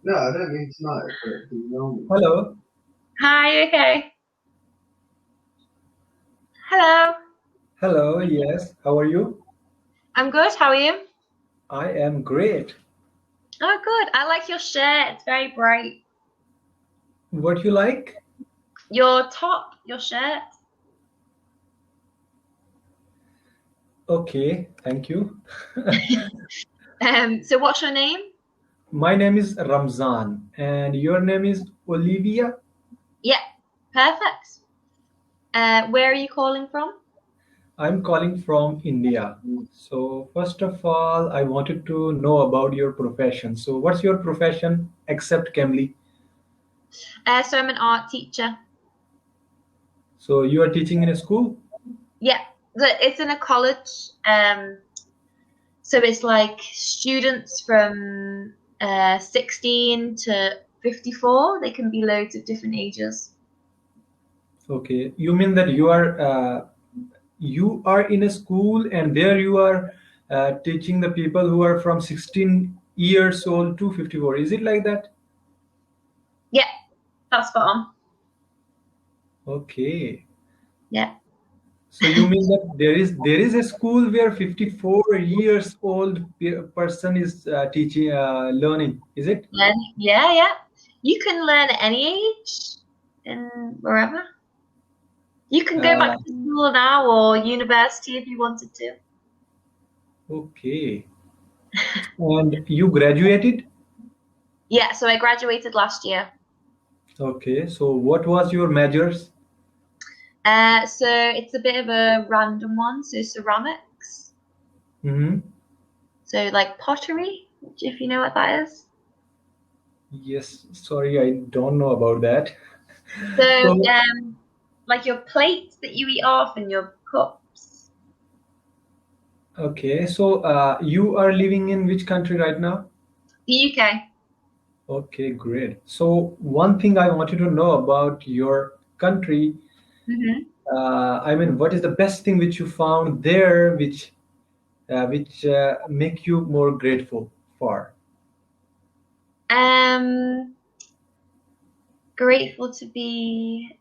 No, I don't mean tonight, but the normal. Hello. Hi, okay. Hello. Hello. Yes. How are you? I'm good. How are you? I am great. Oh, good. I like your shirt. It's very bright. What you like? Your top, your shirt. Okay. Thank you. So what's your name? My name is Ramzan, and your name is Olivia. Yeah, perfect. Where are you calling from? I'm calling from India. So first of all, I wanted to know about your profession. So what's your profession except Cambly? So I'm an art teacher. So you are teaching in a school? Yeah, it's in a college. So it's like students from 16 to 54. They can be loads of different ages. Okay. You mean that you are in a school and there you are teaching the people who are from 16 years old to 54. Is it like that? Yeah, that's spot on. Okay. Yeah. So you mean that there is a school where 54 years old person is teaching learning, is it? Yeah. You can learn at any age and wherever. You can go back Uh, to school now or university if you wanted to. okay. And you graduated? Yeah, so I graduated last year. Okay. So what was your majors? So it's a bit of a random one. So ceramics. Mm-hmm. So like pottery, if you know what that is. Yes. Sorry, I don't know about that. So So like your plates that you eat off and your cups. okay. So you are living in which country right now? The UK. Okay, great. So one thing I wanted to know about your country, Hmm. I mean, what is the best thing which you found there, which make you more grateful for? Um, Grateful to be.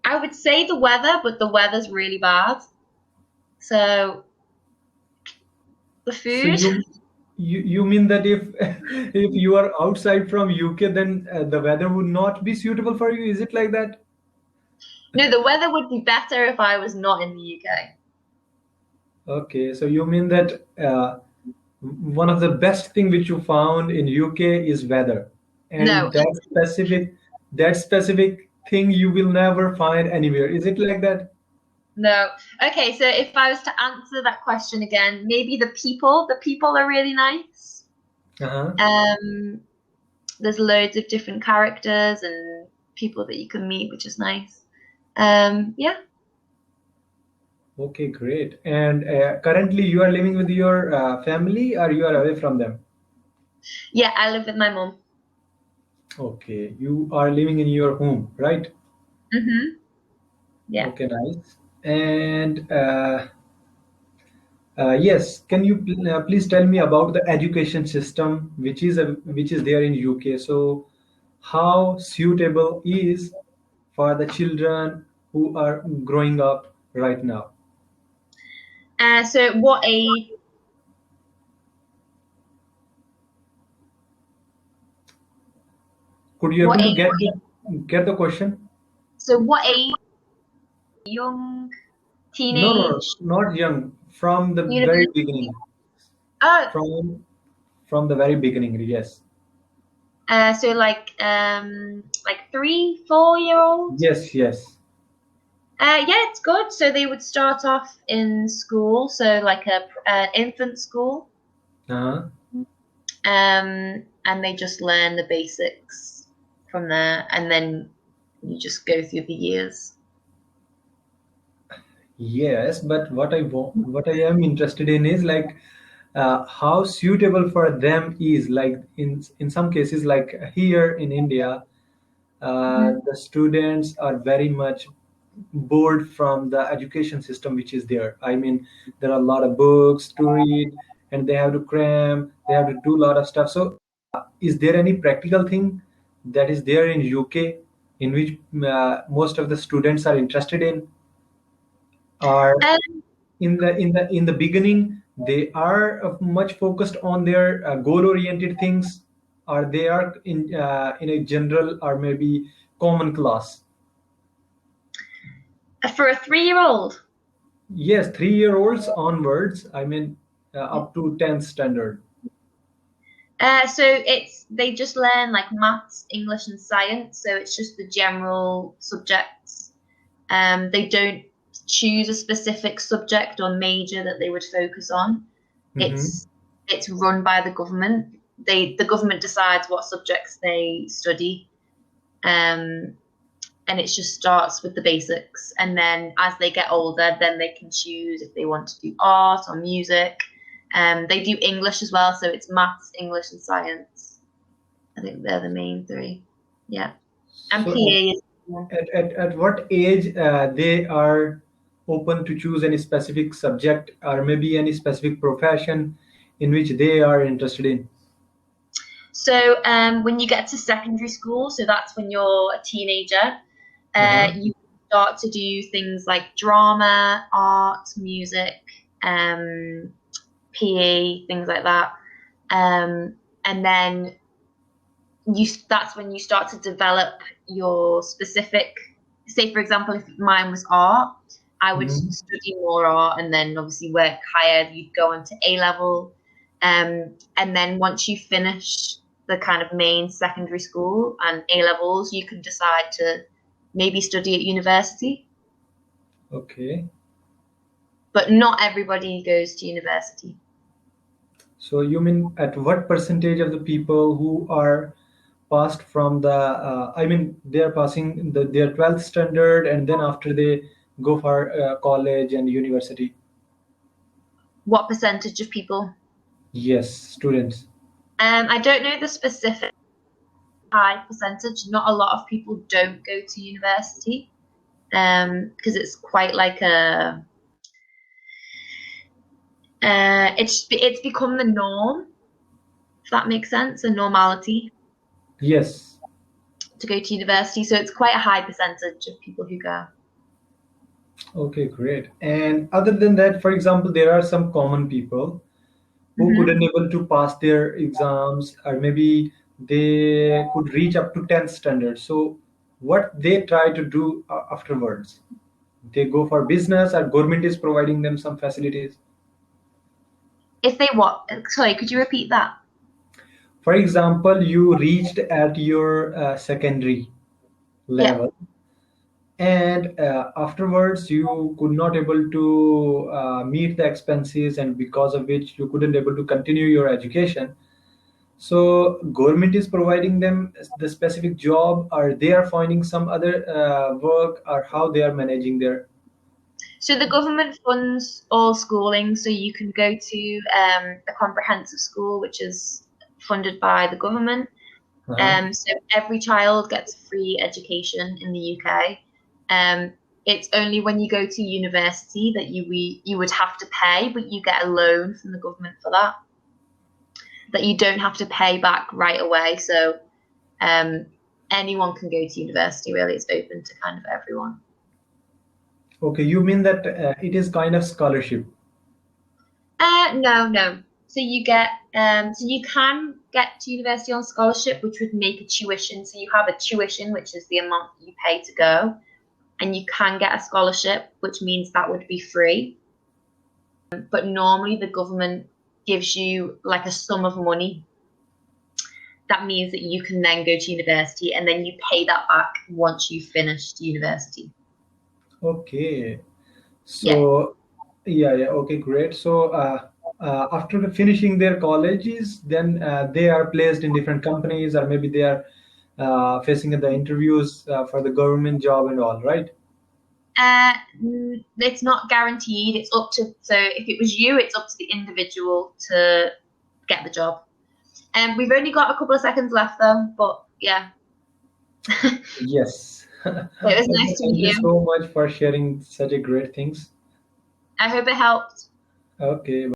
I would say the weather, but the weather's really bad. So the So food. you mean that if if you are outside from UK, then the weather would not be suitable for you? Is it like that? No, the weather would be better if I was not in the UK. Okay, so you mean that one of the best thing which you found in UK is weather, No, and that specific thing you will never find anywhere. Is it like that? no. Okay, so if I was to answer that question again, maybe the people are really nice. Uh-huh. Um, there's loads of different characters and people that you can meet, which is nice. Yeah. Okay, great. And currently you are living with your family, or you are away from them? Yeah, I live with my mum. Okay, you are living in your home, right? Hmm. Yeah. Okay, nice. And yes, can you please tell me about the education system which is there in UK? So, how suitable is for the children who are growing up right now? So what age? Could you What able to age? get the question? So what age? Young, No, no, no, teenage, not young. From the very university? beginning. Oh, From the very beginning. Yes. so like 3, 4 year old. Yes. Yes. Yeah, it's good. So they would start off in school, so like a infant school, Uh-huh. and they just learn the basics from there, and then you just go through the years. Yes, but what I am interested in is like how suitable for them is like in some cases like here in India, Mhm. the students are very much bored from the education system which is there. I mean, there are a lot of books to read, and they have to cram, they have to do a lot of stuff. So is there any practical thing that is there in UK in which most of the students are interested in? Or Um, in the beginning they are much focused on their goal oriented things, or they are in a general or maybe common class? for a 3-year-old. Yes, 3-year-olds onwards, I mean, up to 10th standard. So they just learn like maths, English, and science. So it's just the general subjects. They don't choose a specific subject or major that they would focus on. Mm-hmm. It's run by the government. The government decides what subjects they study. And it just starts with the basics, and then as they get older, then they can choose if they want to do art or music. They do English as well, so it's maths, English, and science. I think they're the main 3. Yeah, and So PE is. at what age they are open to choose any specific subject or maybe any specific profession in which they are interested in? So when you get to secondary school, so that's when you're a teenager, you start to do things like drama, art, music, PE, things like that. And then that's when you start to develop your specific, say for example, if mine was art, I would study more art and then obviously work higher. You'd go on to A level. And then once you finish the kind of main secondary school and A levels, you can decide to maybe study at university. Okay. But not everybody goes to university. So you mean at what percentage of the people who are passed from the, I mean, they are passing their 12th standard and then after they go for college and university? What percentage of people? Yes, students. I don't know the specific high percentage. Not a lot of people don't go to university because it's quite like it's become the norm, if that makes sense, a normality. Yes. To go to university, so it's quite a high percentage of people who go. Okay, great. And other than that, for example, there are some common people who couldn't able to pass their exams, or maybe they could reach up to 10th standard. So what they try to do afterwards? They go for business, or government is providing them some facilities? If they what? Sorry, could you repeat that? For example, you reached at your secondary level, and afterwards you could not able to meet the expenses, and because of which you couldn't able to continue your education. So government is providing them the specific job, or they are finding some other work, or how they are managing their? So the government funds all schooling, so you can go to a comprehensive school, which is funded by the government. So every child gets free education in the UK. It's only when you go to university that you would have to pay, but you get a loan from the government for that you don't have to pay back right away. So anyone can go to university, really. It's open to kind of everyone. Okay, you mean that it is kind of scholarship? No. So you can get to university on scholarship, which would make a tuition. So you have a tuition, which is the amount that you pay to go, and you can get a scholarship, which means that would be free. But normally the government gives you like a sum of money. That means that you can then go to university, and then you pay that back once you've finished university. Okay. So yeah. Okay, great. So after finishing their colleges, then they are placed in different companies, or maybe they are facing the interviews for the government job and all, right? It's not guaranteed. It's up to, so if it was you, it's up to the individual to get the job. We've only got a couple of seconds left though, but yeah. Yes. It was nice to Thank meet you you. so much for sharing such a great things. I hope it helped. Okay.